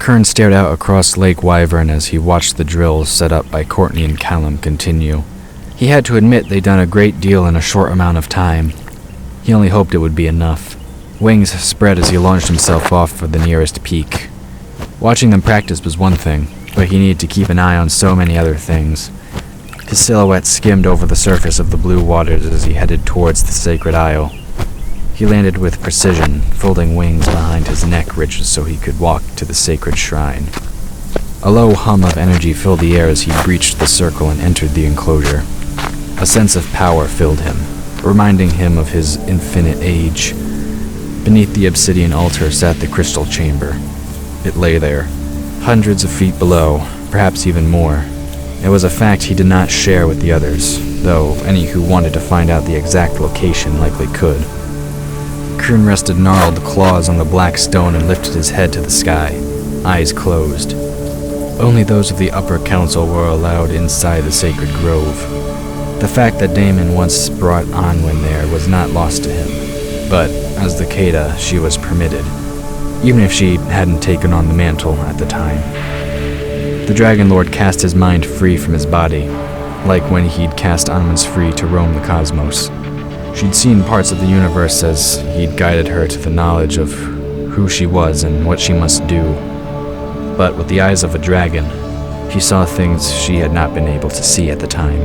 Kern stared out across Lake Wyvern as he watched the drills set up by Courtney and Callum continue. He had to admit they'd done a great deal in a short amount of time. He only hoped it would be enough. Wings spread as he launched himself off for the nearest peak. Watching them practice was one thing, but he needed to keep an eye on so many other things. His silhouette skimmed over the surface of the blue waters as he headed towards the sacred isle. He landed with precision, folding wings behind his neck ridges so he could walk to the sacred shrine. A low hum of energy filled the air as he breached the circle and entered the enclosure. A sense of power filled him, reminding him of his infinite age. Beneath the obsidian altar sat the crystal chamber. It lay there, hundreds of feet below, perhaps even more. It was a fact he did not share with the others, though any who wanted to find out the exact location likely could. Kern rested gnarled claws on the black stone and lifted his head to the sky, eyes closed. Only those of the upper council were allowed inside the sacred grove. The fact that Damon once brought Anwen there was not lost to him, but as the Keda, she was permitted, even if she hadn't taken on the mantle at the time. The Dragon Lord cast his mind free from his body, like when he'd cast Anwen's free to roam the cosmos. She'd seen parts of the universe as he'd guided her to the knowledge of who she was and what she must do. But with the eyes of a dragon, he saw things she had not been able to see at the time.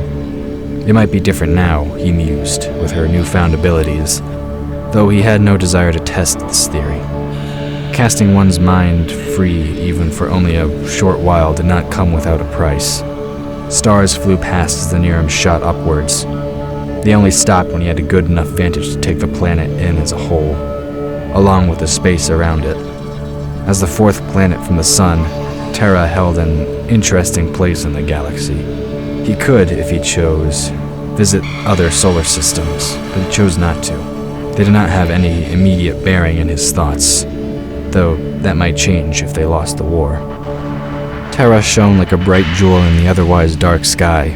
It might be different now, he mused, with her newfound abilities, though he had no desire to test this theory. Casting one's mind free, even for only a short while, did not come without a price. Stars flew past as the Nurrim shot upwards. They only stopped when he had a good enough vantage to take the planet in as a whole, along with the space around it. As the fourth planet from the sun, Terra held an interesting place in the galaxy. He could, if he chose, visit other solar systems, but he chose not to. They did not have any immediate bearing in his thoughts, though that might change if they lost the war. Terra shone like a bright jewel in the otherwise dark sky,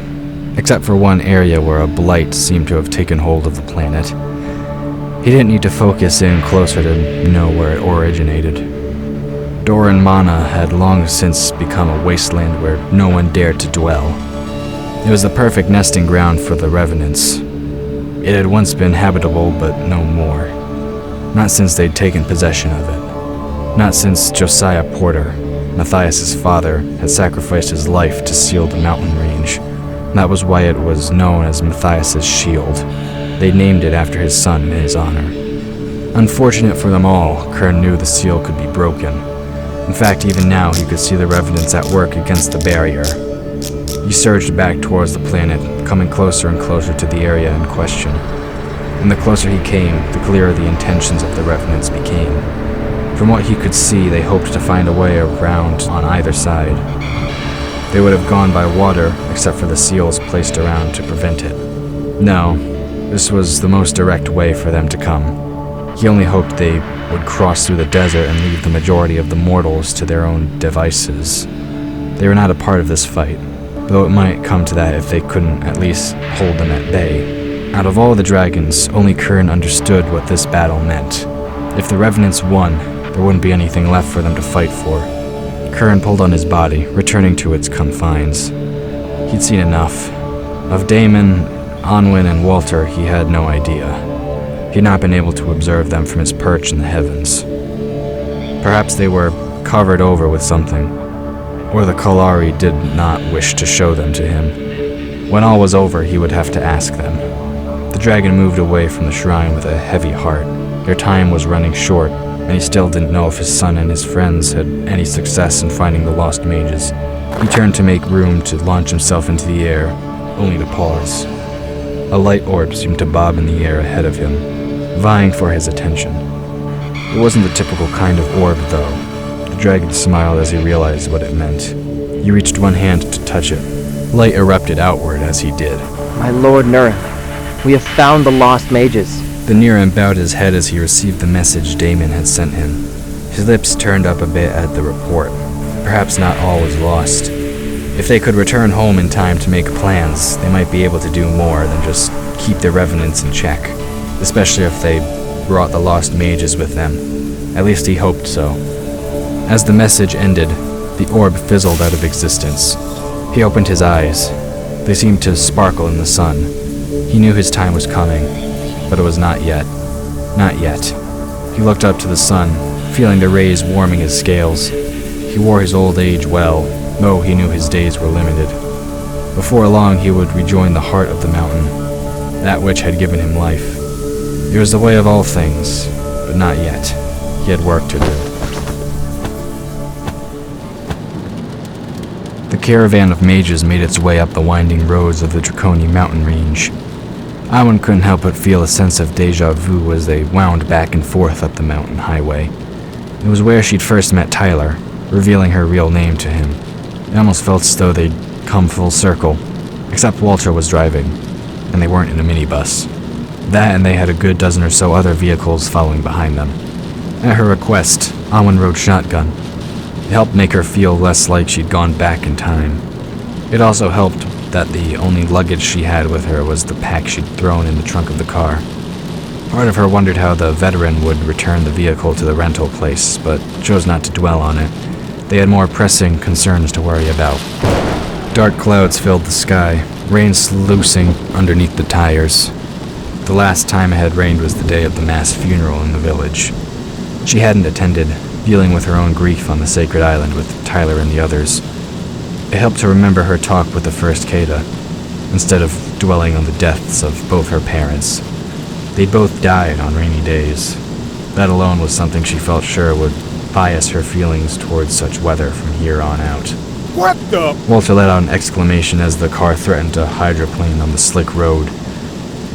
except for one area where a blight seemed to have taken hold of the planet. He didn't need to focus in closer to know where it originated. Durand Mana had long since become a wasteland where no one dared to dwell. It was the perfect nesting ground for the revenants. It had once been habitable, but no more. Not since they'd taken possession of it. Not since Josiah Porter, Matthias's father, had sacrificed his life to seal the mountain range. That was why it was known as Matthias's Shield. They named it after his son in his honor. Unfortunate for them all, Kern knew the seal could be broken. In fact, even now he could see the revenants at work against the barrier. He surged back towards the planet, coming closer and closer to the area in question. And the closer he came, the clearer the intentions of the revenants became. From what he could see, they hoped to find a way around on either side. They would have gone by water, except for the seals placed around to prevent it. No, this was the most direct way for them to come. He only hoped they would cross through the desert and leave the majority of the mortals to their own devices. They were not a part of this fight, though it might come to that if they couldn't at least hold them at bay. Out of all the dragons, only Kern understood what this battle meant. If the revenants won, there wouldn't be anything left for them to fight for. Kern pulled on his body, returning to its confines. He'd seen enough. Of Damon, Anwen, and Walter, he had no idea. He'd not been able to observe them from his perch in the heavens. Perhaps they were covered over with something, or the Kalari did not wish to show them to him. When all was over, he would have to ask them. The dragon moved away from the shrine with a heavy heart. Their time was running short, and he still didn't know if his son and his friends had any success in finding the lost mages. He turned to make room to launch himself into the air, only to pause. A light orb seemed to bob in the air ahead of him, vying for his attention. It wasn't the typical kind of orb, though. The dragon smiled as he realized what it meant. He reached one hand to touch it. Light erupted outward as he did. My lord Nurrim, we have found the lost mages. The Nurrim bowed his head as he received the message Damon had sent him. His lips turned up a bit at the report. Perhaps not all was lost. If they could return home in time to make plans, they might be able to do more than just keep the revenants in check, especially if they brought the lost mages with them. At least he hoped so. As the message ended, the orb fizzled out of existence. He opened his eyes. They seemed to sparkle in the sun. He knew his time was coming, but it was not yet. Not yet. He looked up to the sun, feeling the rays warming his scales. He wore his old age well, though he knew his days were limited. Before long, he would rejoin the heart of the mountain, that which had given him life. It was the way of all things, but not yet. He had work to do. The caravan of mages made its way up the winding roads of the Draconian mountain range. Anwen couldn't help but feel a sense of déjà vu as they wound back and forth up the mountain highway. It was where she'd first met Tyler, revealing her real name to him. It almost felt as though they'd come full circle, except Walter was driving, and they weren't in a minibus. That, and they had a good dozen or so other vehicles following behind them. At her request, Anwen rode shotgun. It helped make her feel less like she'd gone back in time. It also helped that the only luggage she had with her was the pack she'd thrown in the trunk of the car. Part of her wondered how the veteran would return the vehicle to the rental place, but chose not to dwell on it. They had more pressing concerns to worry about. Dark clouds filled the sky, rain sluicing underneath the tires. The last time it had rained was the day of the mass funeral in the village. She hadn't attended, dealing with her own grief on the sacred island with Tyler and the others. It helped to remember her talk with the first Keda, instead of dwelling on the deaths of both her parents. They'd both died on rainy days. That alone was something she felt sure would bias her feelings towards such weather from here on out. What the? Walter let out an exclamation as the car threatened to hydroplane on the slick road.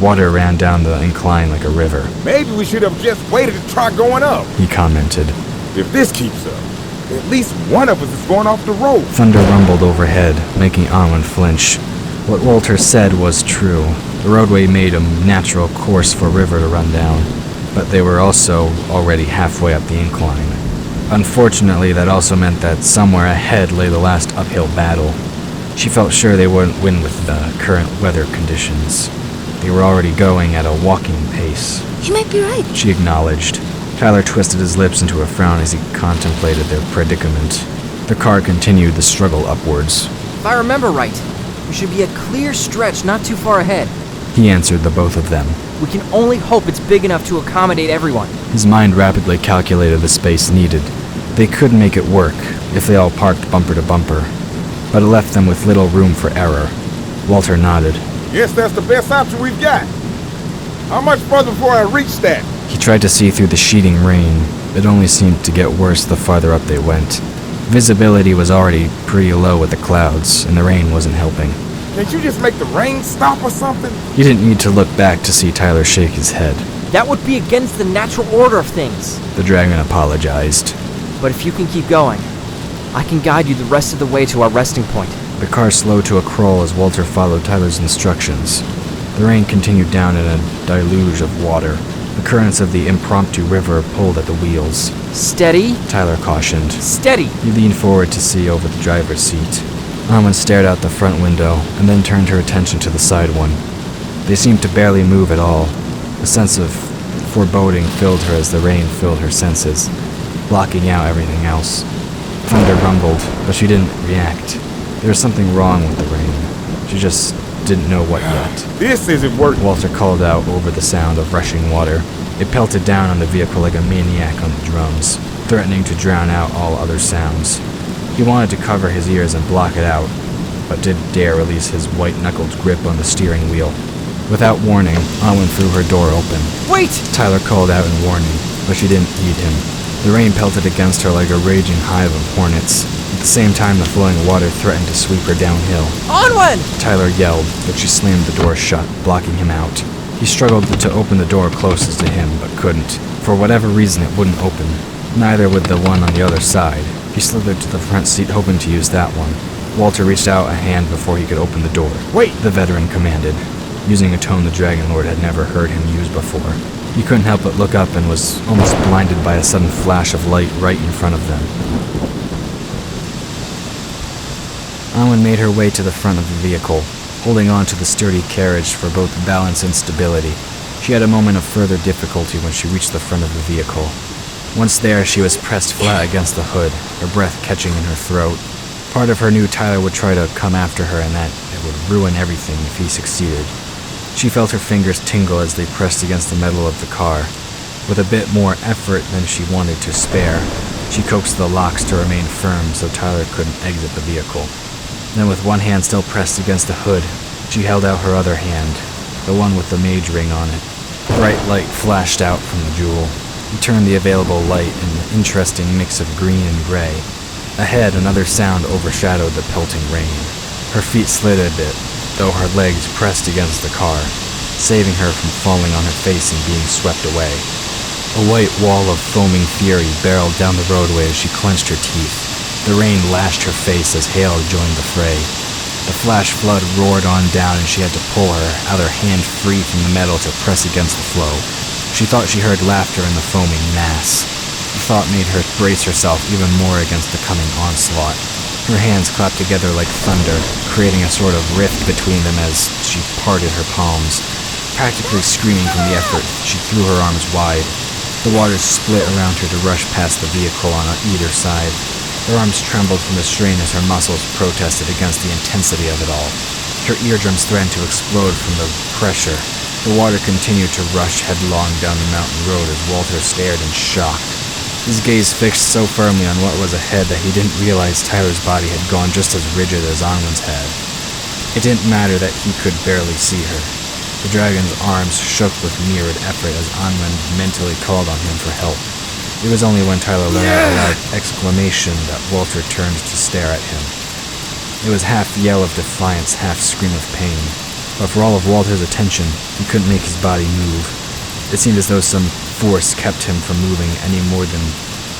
Water ran down the incline like a river. Maybe we should have just waited to try going up, he commented. If this keeps up, at least one of us is going off the road. Thunder rumbled overhead, making Anwen flinch. What Walter said was true. The roadway made a natural course for a river to run down, but they were also already halfway up the incline. Unfortunately, that also meant that somewhere ahead lay the last uphill battle. She felt sure they wouldn't win with the current weather conditions. They were already going at a walking pace. You might be right, she acknowledged. Tyler twisted his lips into a frown as he contemplated their predicament. The car continued the struggle upwards. If I remember right, we should be a clear stretch not too far ahead. He answered the both of them. We can only hope it's big enough to accommodate everyone. His mind rapidly calculated the space needed. They could make it work if they all parked bumper to bumper, but it left them with little room for error. Walter nodded. Guess that's the best option we've got. How much further before I reach that? He tried to see through the sheeting rain. It only seemed to get worse the farther up they went. Visibility was already pretty low with the clouds, and the rain wasn't helping. Can't you just make the rain stop or something? He didn't need to look back to see Tyler shake his head. That would be against the natural order of things. The dragon apologized. But if you can keep going, I can guide you the rest of the way to our resting point. The car slowed to a crawl as Walter followed Tyler's instructions. The rain continued down in a deluge of water. The currents of the impromptu river pulled at the wheels. Steady, Tyler cautioned. Steady. He leaned forward to see over the driver's seat. Anwen stared out the front window and then turned her attention to the side one. They seemed to barely move at all. A sense of foreboding filled her as the rain filled her senses, blocking out everything else. Thunder rumbled, but she didn't react. There was something wrong with the rain. She just didn't know what yet. This isn't working. Walter called out over the sound of rushing water. It pelted down on the vehicle like a maniac on the drums, threatening to drown out all other sounds. He wanted to cover his ears and block it out, but didn't dare release his white-knuckled grip on the steering wheel. Without warning, Anwen threw her door open. Wait! Tyler called out in warning, but she didn't heed him. The rain pelted against her like a raging hive of hornets. At the same time, the flowing water threatened to sweep her downhill. Anwen! Tyler yelled, but she slammed the door shut, blocking him out. He struggled to open the door closest to him, but couldn't. For whatever reason, it wouldn't open. Neither would the one on the other side. He slithered to the front seat, hoping to use that one. Walter reached out a hand before he could open the door. Wait! The veteran commanded, using a tone the Dragon Lord had never heard him use before. He couldn't help but look up and was almost blinded by a sudden flash of light right in front of them. Anwen made her way to the front of the vehicle, holding on to the sturdy carriage for both balance and stability. She had a moment of further difficulty when she reached the front of the vehicle. Once there, she was pressed flat against the hood, her breath catching in her throat. Part of her knew Tyler would try to come after her and that it would ruin everything if he succeeded. She felt her fingers tingle as they pressed against the metal of the car. With a bit more effort than she wanted to spare, she coaxed the locks to remain firm so Tyler couldn't exit the vehicle. Then with one hand still pressed against the hood, she held out her other hand, the one with the mage ring on it. Bright light flashed out from the jewel. He turned the available light in an interesting mix of green and gray. Ahead, another sound overshadowed the pelting rain. Her feet slid a bit, though her legs pressed against the car, saving her from falling on her face and being swept away. A white wall of foaming fury barreled down the roadway as she clenched her teeth. The rain lashed her face as hail joined the fray. The flash flood roared on down and she had to pull her other hand free from the metal to press against the flow. She thought she heard laughter in the foaming mass. The thought made her brace herself even more against the coming onslaught. Her hands clapped together like thunder, creating a sort of rift between them as she parted her palms. Practically screaming from the effort, she threw her arms wide. The waters split around her to rush past the vehicle on either side. Her arms trembled from the strain as her muscles protested against the intensity of it all. Her eardrums threatened to explode from the pressure. The water continued to rush headlong down the mountain road as Walter stared in shock. His gaze fixed so firmly on what was ahead that he didn't realize Tyler's body had gone just as rigid as Anwen's had. It didn't matter that he could barely see her. The dragon's arms shook with mirrored effort as Anwen mentally called on him for help. It was only when Tyler let out a loud exclamation that Walter turned to stare at him. It was half yell of defiance, half scream of pain. But for all of Walter's attention, he couldn't make his body move. It seemed as though some force kept him from moving any more than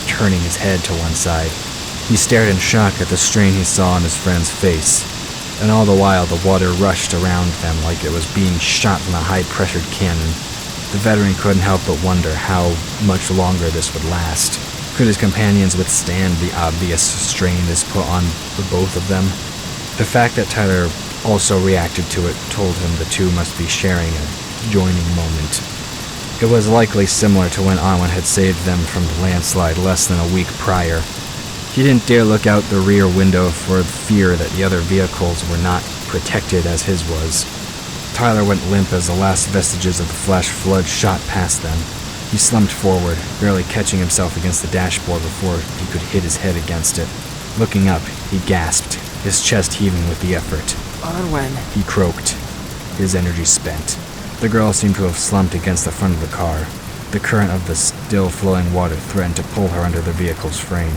turning his head to one side. He stared in shock at the strain he saw on his friend's face. And all the while, the water rushed around them like it was being shot from a high-pressured cannon. The veteran couldn't help but wonder how much longer this would last. Could his companions withstand the obvious strain this put on the both of them? The fact that Tyler also reacted to it told him the two must be sharing a joining moment. It was likely similar to when Anwen had saved them from the landslide less than a week prior. He didn't dare look out the rear window for fear that the other vehicles were not protected as his was. Tyler went limp as the last vestiges of the flash flood shot past them. He slumped forward, barely catching himself against the dashboard before he could hit his head against it. Looking up, he gasped, his chest heaving with the effort. Anwen. He croaked, his energy spent. The girl seemed to have slumped against the front of the car. The current of the still-flowing water threatened to pull her under the vehicle's frame.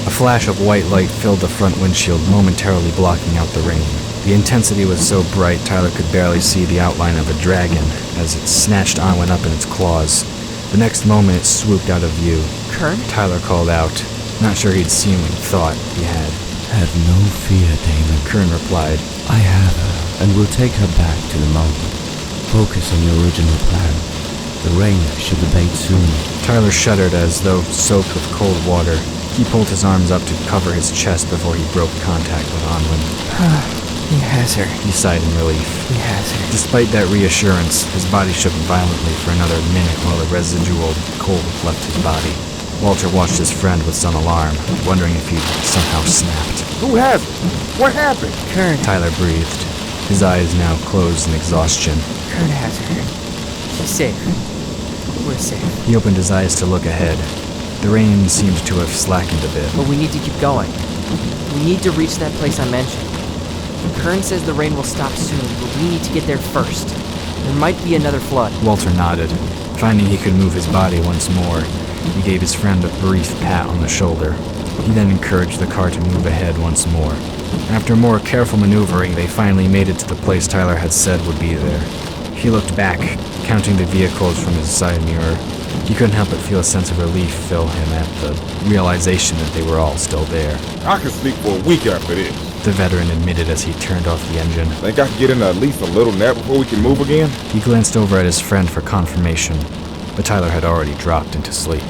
A flash of white light filled the front windshield, momentarily blocking out the rain. The intensity was so bright Tyler could barely see the outline of a dragon as it snatched Anwen up in its claws. The next moment it swooped out of view. Kern? Tyler called out, not sure he'd seen what he thought he had. Have no fear, Damon. Kern replied, I have her, and will take her back to the mountain. Focus on your original plan. The rain should abate soon. Tyler shuddered as though soaked with cold water. He pulled his arms up to cover his chest before he broke contact with Anwen. He has her. He sighed in relief. He has her. Despite that reassurance, his body shook violently for another minute while the residual cold left his body. Walter watched his friend with some alarm, wondering if he'd somehow snapped. Who has it? What happened? Kern. Tyler breathed, his eyes now closed in exhaustion. Kern has her. She's safe. We're safe. He opened his eyes to look ahead. The rain seemed to have slackened a bit. But we need to keep going. We need to reach that place I mentioned. Kern says the rain will stop soon, but we need to get there first. There might be another flood. Walter nodded. Finding he could move his body once more, he gave his friend a brief pat on the shoulder. He then encouraged the car to move ahead once more. After more careful maneuvering, they finally made it to the place Tyler had said would be there. He looked back, counting the vehicles from his side mirror. He couldn't help but feel a sense of relief fill him at the realization that they were all still there. I could sleep for a week after this. The veteran admitted as he turned off the engine. Think I can get in at least a little nap before we can move again? He glanced over at his friend for confirmation, but Tyler had already dropped into sleep.